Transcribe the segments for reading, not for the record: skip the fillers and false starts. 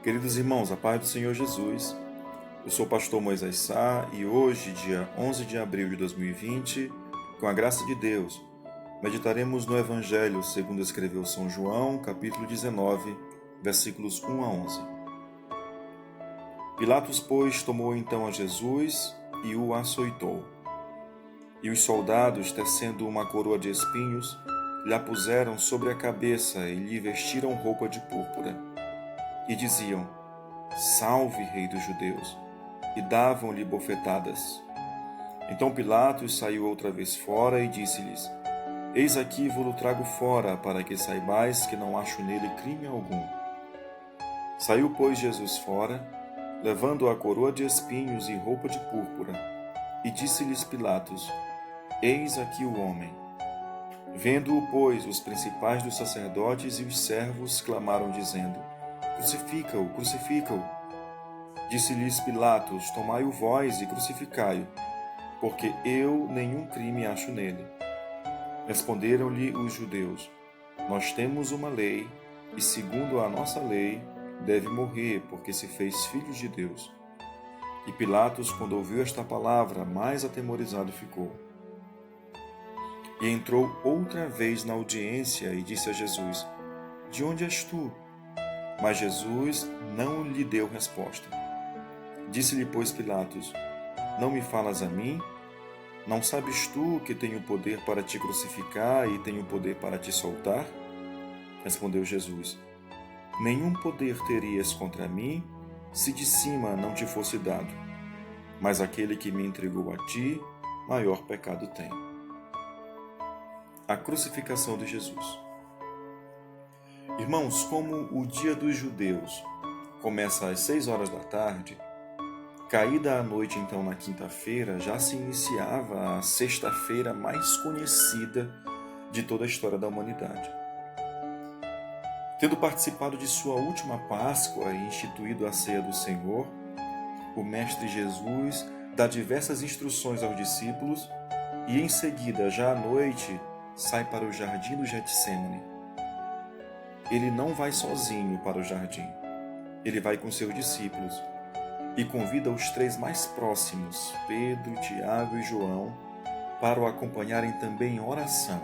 Queridos irmãos, a paz do Senhor Jesus. Eu sou o pastor Moisés Sá e hoje, dia 11 de abril de 2020, com a graça de Deus, meditaremos no Evangelho segundo escreveu São João, capítulo 19, versículos 1 a 11. Pilatos, pois, tomou então a Jesus e o açoitou. E os soldados, tecendo uma coroa de espinhos, lhe a puseram sobre a cabeça e lhe vestiram roupa de púrpura. E diziam: Salve, Rei dos Judeus! E davam-lhe bofetadas. Então Pilatos saiu outra vez fora e disse-lhes: Eis aqui vos trago fora, para que saibais que não acho nele crime algum. Saiu, pois, Jesus fora, levando a coroa de espinhos e roupa de púrpura. E disse-lhes Pilatos: Eis aqui o homem. Vendo-o, pois, os principais dos sacerdotes e os servos clamaram, dizendo: Crucifica-o, crucifica-o. Disse-lhes Pilatos: Tomai-o vós e crucificai-o, porque eu nenhum crime acho nele. Responderam-lhe os judeus: Nós temos uma lei, e segundo a nossa lei, deve morrer, porque se fez filho de Deus. E Pilatos, quando ouviu esta palavra, mais atemorizado ficou. E entrou outra vez na audiência e disse a Jesus: De onde és tu? Mas Jesus não lhe deu resposta. Disse-lhe, pois, Pilatos: Não me falas a mim? Não sabes tu que tenho poder para te crucificar e tenho poder para te soltar? Respondeu Jesus: Nenhum poder terias contra mim, se de cima não te fosse dado. Mas aquele que me entregou a ti, maior pecado tem. A crucificação de Jesus. Irmãos, como o dia dos judeus começa às 6 horas da tarde, caída a noite então na quinta-feira, já se iniciava a sexta-feira mais conhecida de toda a história da humanidade. Tendo participado de sua última Páscoa e instituído a ceia do Senhor, o Mestre Jesus dá diversas instruções aos discípulos e em seguida, já à noite, sai para o jardim do Getsêmani. Ele não vai sozinho para o jardim. Ele vai com seus discípulos e convida os 3 mais próximos, Pedro, Tiago e João, para o acompanharem também em oração.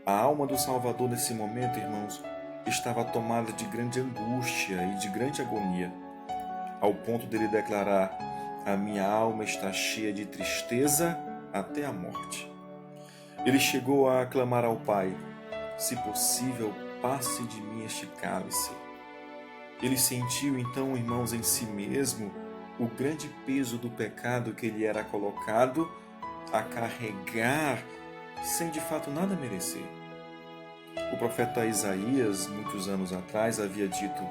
A alma do Salvador nesse momento, irmãos, estava tomada de grande angústia e de grande agonia, ao ponto dele declarar: A minha alma está cheia de tristeza até a morte. Ele chegou a clamar ao Pai: Se possível, passe de mim este cálice. Ele sentiu então, irmãos, em si mesmo o grande peso do pecado que ele era colocado a carregar sem de fato nada merecer. O profeta Isaías, muitos anos atrás, havia dito: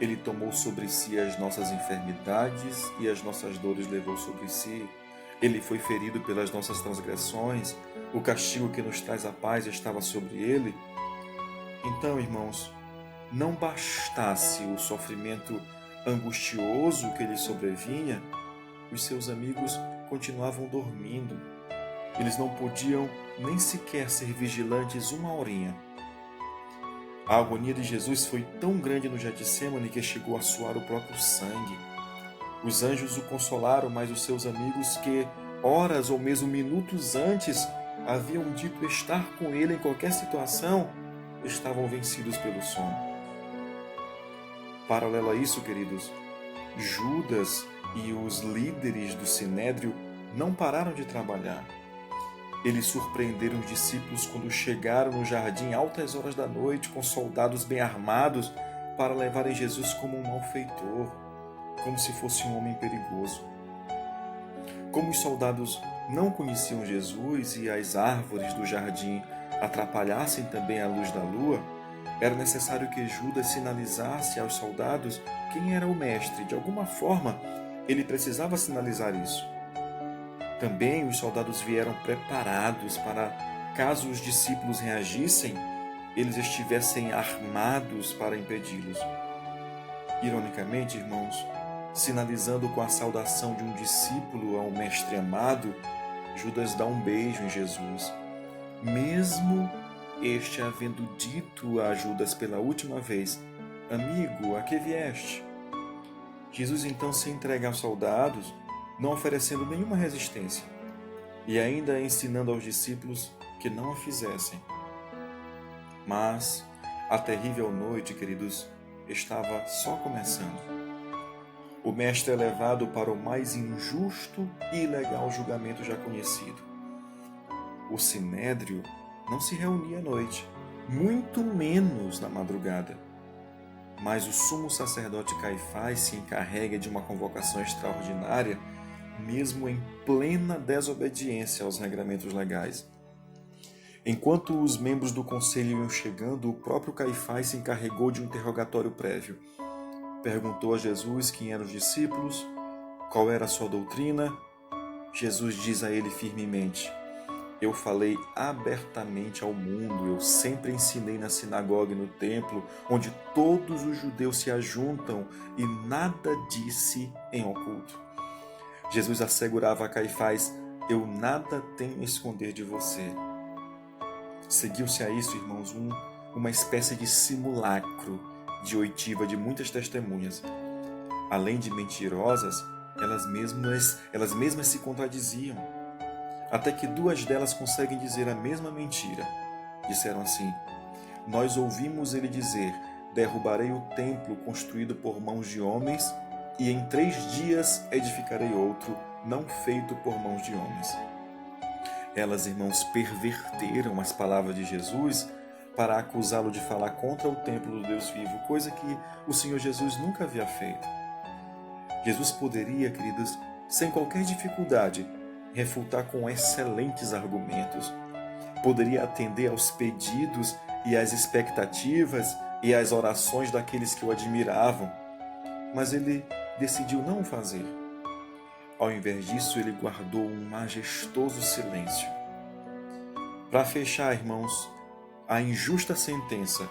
Ele tomou sobre si as nossas enfermidades e as nossas dores levou sobre si. Ele foi ferido pelas nossas transgressões, o castigo que nos traz a paz estava sobre ele. Então, irmãos, não bastasse o sofrimento angustioso que lhe sobrevinha, os seus amigos continuavam dormindo. Eles não podiam nem sequer ser vigilantes uma horinha. A agonia de Jesus foi tão grande no Getsêmani que chegou a suar o próprio sangue. Os anjos o consolaram, mas os seus amigos que, horas ou mesmo minutos antes, haviam dito estar com ele em qualquer situação, estavam vencidos pelo sono. Paralelo a isso, queridos, Judas e os líderes do Sinédrio não pararam de trabalhar. Eles surpreenderam os discípulos quando chegaram no jardim altas horas da noite com soldados bem armados para levarem Jesus como um malfeitor, como se fosse um homem perigoso. Como os soldados não conheciam Jesus e as árvores do jardim atrapalhassem também a luz da lua, era necessário que Judas sinalizasse aos soldados quem era o mestre. De alguma forma, ele precisava sinalizar isso. Também os soldados vieram preparados para, caso os discípulos reagissem, eles estivessem armados para impedi-los. Ironicamente, irmãos, sinalizando com a saudação de um discípulo ao mestre amado, Judas dá um beijo em Jesus, mesmo este havendo dito a Judas pela última vez: amigo, a que vieste? Jesus então se entrega aos soldados, não oferecendo nenhuma resistência, e ainda ensinando aos discípulos que não a fizessem. Mas a terrível noite, queridos, estava só começando. O mestre é levado para o mais injusto e ilegal julgamento já conhecido. O sinédrio não se reunia à noite, muito menos na madrugada. Mas o sumo sacerdote Caifás se encarrega de uma convocação extraordinária, mesmo em plena desobediência aos regramentos legais. Enquanto os membros do conselho iam chegando, o próprio Caifás se encarregou de um interrogatório prévio. Perguntou a Jesus quem eram os discípulos, qual era a sua doutrina. Jesus diz a ele firmemente: eu falei abertamente ao mundo, eu sempre ensinei na sinagoga e no templo, onde todos os judeus se ajuntam, e nada disse em oculto. Jesus assegurava a Caifás: eu nada tenho a esconder de você. Seguiu-se a isso, irmãos, uma espécie de simulacro de oitiva de muitas testemunhas. Além de mentirosas, elas mesmas se contradiziam. Até que duas delas conseguem dizer a mesma mentira. Disseram assim: nós ouvimos ele dizer, derrubarei o templo construído por mãos de homens, e em 3 dias edificarei outro, não feito por mãos de homens. Elas, irmãos, perverteram as palavras de Jesus para acusá-lo de falar contra o templo do Deus vivo, coisa que o Senhor Jesus nunca havia feito. Jesus poderia, queridos, sem qualquer dificuldade, refutar com excelentes argumentos. Poderia atender aos pedidos e às expectativas e às orações daqueles que o admiravam, mas ele decidiu não o fazer. Ao invés disso, ele guardou um majestoso silêncio. Para fechar, irmãos, a injusta sentença,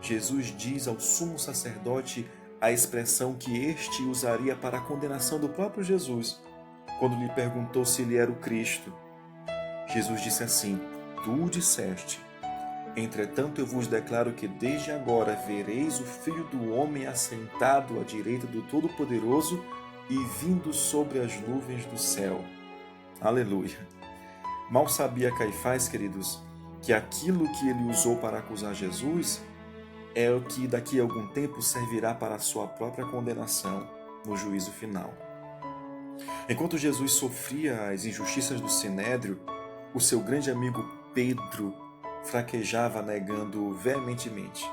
Jesus diz ao sumo sacerdote a expressão que este usaria para a condenação do próprio Jesus, quando lhe perguntou se ele era o Cristo. Jesus disse assim: tu disseste. Entretanto, eu vos declaro que desde agora vereis o Filho do Homem assentado à direita do Todo-Poderoso e vindo sobre as nuvens do céu. Aleluia! Mal sabia Caifás, queridos, que aquilo que ele usou para acusar Jesus é o que daqui a algum tempo servirá para a sua própria condenação no juízo final. Enquanto Jesus sofria as injustiças do Sinédrio, o seu grande amigo Pedro fraquejava negando veementemente.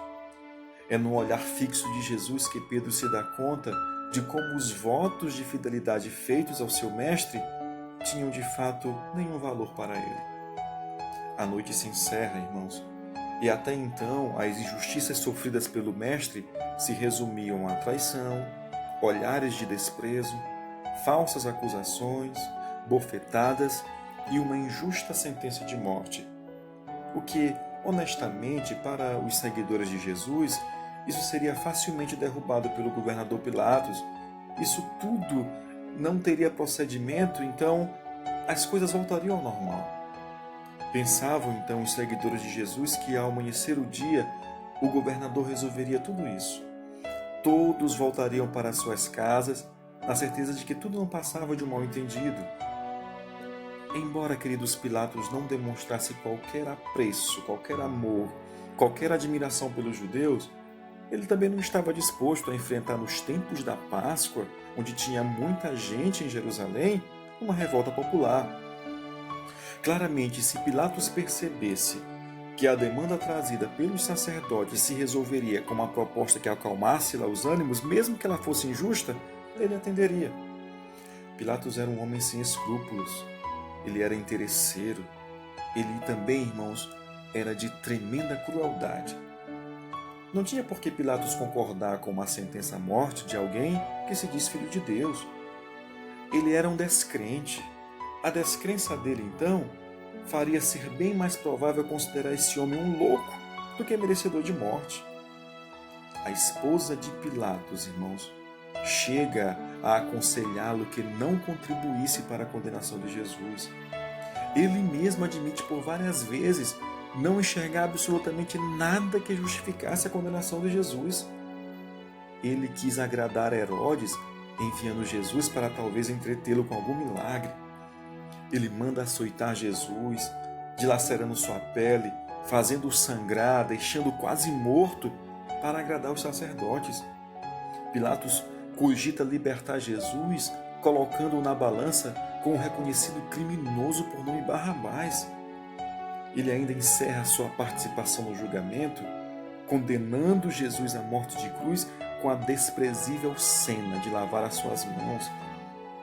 É no olhar fixo de Jesus que Pedro se dá conta de como os votos de fidelidade feitos ao seu mestre tinham de fato nenhum valor para ele. A noite se encerra, irmãos, e até então as injustiças sofridas pelo mestre se resumiam a traição, olhares de desprezo, falsas acusações, bofetadas e uma injusta sentença de morte. O que, honestamente, para os seguidores de Jesus, isso seria facilmente derrubado pelo governador Pilatos. Isso tudo não teria procedimento, então as coisas voltariam ao normal. Pensavam então os seguidores de Jesus que ao amanhecer o dia, o governador resolveria tudo isso. Todos voltariam para suas casas, na certeza de que tudo não passava de um mal-entendido. Embora, queridos, Pilatos não demonstrasse qualquer apreço, qualquer amor, qualquer admiração pelos judeus, ele também não estava disposto a enfrentar nos tempos da Páscoa, onde tinha muita gente em Jerusalém, uma revolta popular. Claramente, se Pilatos percebesse que a demanda trazida pelos sacerdotes se resolveria com uma proposta que acalmasse lá os ânimos, mesmo que ela fosse injusta, ele atenderia. Pilatos era um homem sem escrúpulos, ele era interesseiro, ele também, irmãos, era de tremenda crueldade. Não tinha por que Pilatos concordar com uma sentença à morte de alguém que se diz filho de Deus. Ele era um descrente. A descrença dele, então, faria ser bem mais provável considerar esse homem um louco do que merecedor de morte. A esposa de Pilatos, irmãos, chega a aconselhá-lo que não contribuísse para a condenação de Jesus. Ele mesmo admite por várias vezes não enxergar absolutamente nada que justificasse a condenação de Jesus. ele quis agradar Herodes, enviando Jesus para talvez entretê-lo com algum milagre. Ele manda açoitar Jesus, dilacerando sua pele, fazendo-o sangrar, deixando quase morto, para agradar os sacerdotes. Pilatos cogita libertar Jesus, colocando-o na balança com o reconhecido criminoso por nome Barrabás. Ele ainda encerra sua participação no julgamento, condenando Jesus à morte de cruz com a desprezível cena de lavar as suas mãos,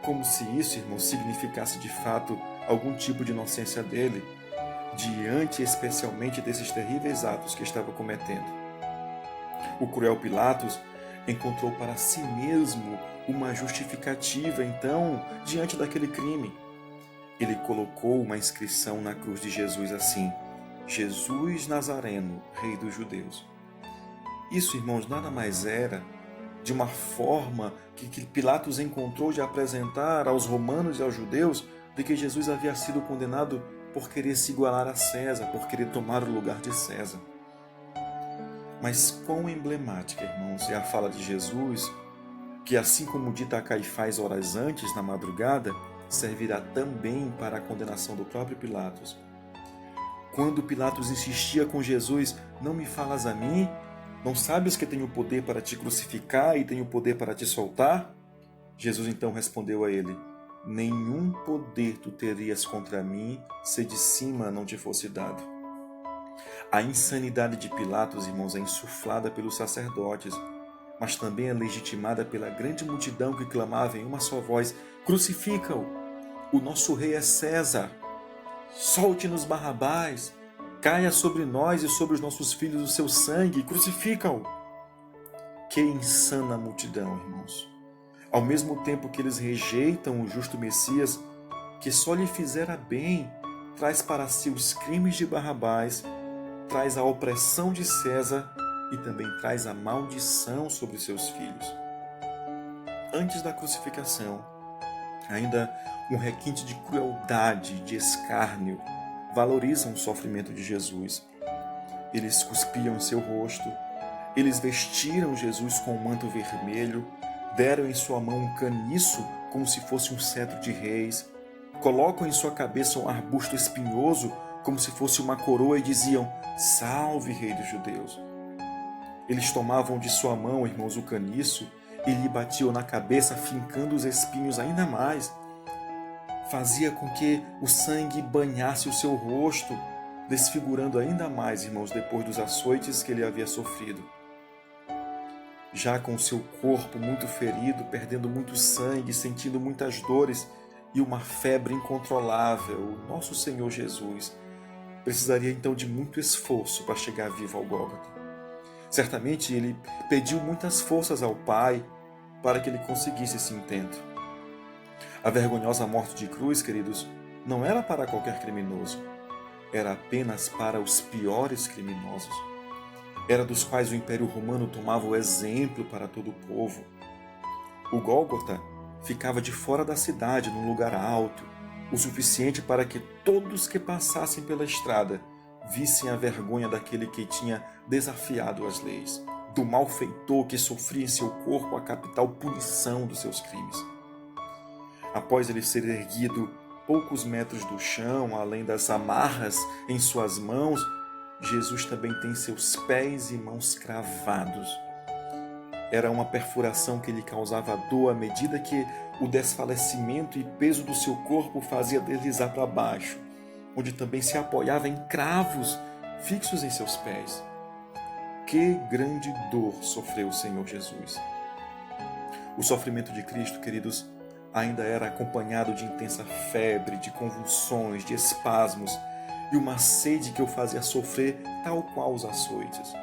como se isso, irmãos, significasse de fato algum tipo de inocência dele, diante especialmente desses terríveis atos que estava cometendo. O cruel Pilatos encontrou para si mesmo uma justificativa, então, diante daquele crime. Ele colocou uma inscrição na cruz de Jesus assim: Jesus Nazareno, Rei dos Judeus. Isso, irmãos, nada mais era de uma forma que Pilatos encontrou de apresentar aos romanos e aos judeus de que Jesus havia sido condenado por querer se igualar a César, por querer tomar o lugar de César. Mas quão emblemática, irmãos, é a fala de Jesus, que assim como dita a Caifás horas antes, na madrugada, servirá também para a condenação do próprio Pilatos. Quando Pilatos insistia com Jesus: não me falas a mim? Não sabes que tenho poder para te crucificar e tenho poder para te soltar? Jesus então respondeu a ele: nenhum poder tu terias contra mim se de cima não te fosse dado. A insanidade de Pilatos, irmãos, é insuflada pelos sacerdotes, mas também é legitimada pela grande multidão que clamava em uma só voz: crucifica-o! O nosso rei é César! Solte-nos Barrabás! Caia sobre nós e sobre os nossos filhos o seu sangue! Crucifica-o! Que insana multidão, irmãos! Ao mesmo tempo que eles rejeitam o justo Messias, que só lhe fizera bem, traz para si os crimes de Barrabás, traz a opressão de César e também traz a maldição sobre seus filhos. Antes da crucificação, ainda um requinte de crueldade, de escárnio, valorizam o sofrimento de Jesus. Eles cuspiam seu rosto, eles vestiram Jesus com um manto vermelho, deram em sua mão um caniço como se fosse um cetro de reis, colocam em sua cabeça um arbusto espinhoso como se fosse uma coroa e diziam: salve, rei dos judeus. Eles tomavam de sua mão, irmãos, o caniço e lhe batiam na cabeça, fincando os espinhos ainda mais. Fazia com que o sangue banhasse o seu rosto, desfigurando ainda mais, irmãos, depois dos açoites que ele havia sofrido. Já com o seu corpo muito ferido, perdendo muito sangue, sentindo muitas dores e uma febre incontrolável, o nosso Senhor Jesus precisaria então de muito esforço para chegar vivo ao Gólgota. Certamente ele pediu muitas forças ao Pai para que ele conseguisse esse intento. A vergonhosa morte de cruz, queridos, não era para qualquer criminoso, era apenas para os piores criminosos. Era dos quais o Império Romano tomava o exemplo para todo o povo. O Gólgota ficava de fora da cidade, num lugar alto, o suficiente para que todos que passassem pela estrada vissem a vergonha daquele que tinha desafiado as leis, do malfeitor que sofria em seu corpo a capital punição dos seus crimes. Após ele ser erguido poucos metros do chão, além das amarras em suas mãos, Jesus também tem seus pés e mãos cravados. Era uma perfuração que lhe causava dor à medida que o desfalecimento e peso do seu corpo fazia deslizar para baixo, onde também se apoiava em cravos fixos em seus pés. Que grande dor sofreu o Senhor Jesus! O sofrimento de Cristo, queridos, ainda era acompanhado de intensa febre, de convulsões, de espasmos e uma sede que o fazia sofrer tal qual os açoites.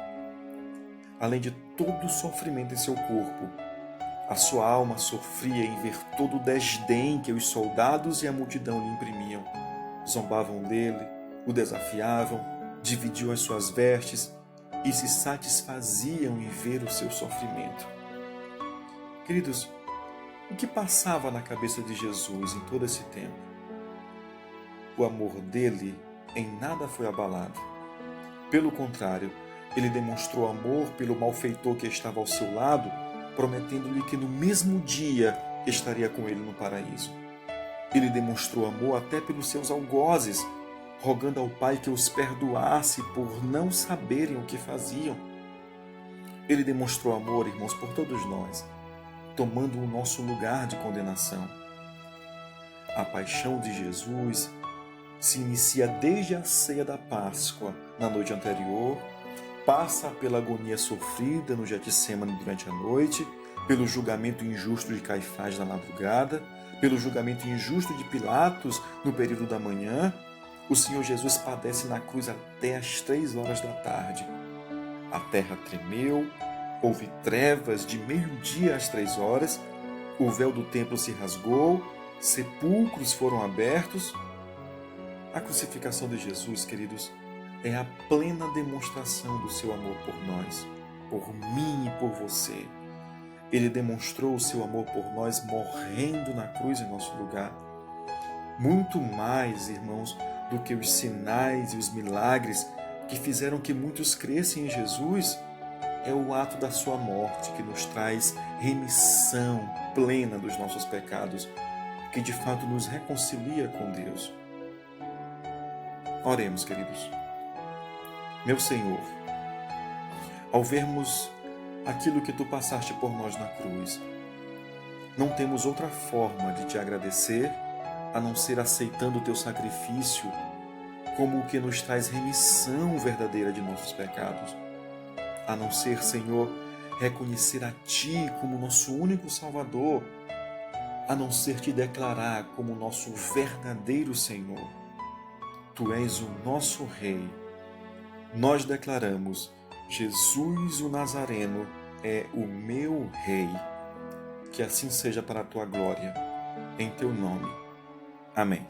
Além de todo o sofrimento em seu corpo, a sua alma sofria em ver todo o desdém que os soldados e a multidão lhe imprimiam. Zombavam dele, o desafiavam, dividiam as suas vestes e se satisfaziam em ver o seu sofrimento. Queridos, o que passava na cabeça de Jesus em todo esse tempo? O amor dele em nada foi abalado. Pelo contrário, ele demonstrou amor pelo malfeitor que estava ao seu lado, prometendo-lhe que no mesmo dia estaria com ele no paraíso. Ele demonstrou amor até pelos seus algozes, rogando ao Pai que os perdoasse por não saberem o que faziam. Ele demonstrou amor, irmãos, por todos nós, tomando o nosso lugar de condenação. A paixão de Jesus se inicia desde a ceia da Páscoa, na noite anterior, passa pela agonia sofrida no Getsêmani durante a noite, pelo julgamento injusto de Caifás na madrugada, pelo julgamento injusto de Pilatos no período da manhã. O Senhor Jesus padece na cruz até às 3 horas da tarde. A terra tremeu, houve trevas de meio-dia às 3 horas, o véu do templo se rasgou, sepulcros foram abertos. A crucificação de Jesus, queridos, é a plena demonstração do seu amor por nós, por mim e por você. Ele demonstrou o seu amor por nós morrendo na cruz em nosso lugar. Muito mais, irmãos, do que os sinais e os milagres que fizeram que muitos crescem em Jesus, é o ato da sua morte que nos traz remissão plena dos nossos pecados, que de fato nos reconcilia com Deus. Oremos, queridos. Meu Senhor, ao vermos aquilo que Tu passaste por nós na cruz, não temos outra forma de Te agradecer a não ser aceitando o Teu sacrifício como o que nos traz remissão verdadeira de nossos pecados, a não ser, Senhor, reconhecer a Ti como nosso único Salvador, a não ser Te declarar como nosso verdadeiro Senhor. Tu és o nosso Rei. Nós declaramos: Jesus o Nazareno é o meu Rei. Que assim seja para a Tua glória, em Teu nome. Amém.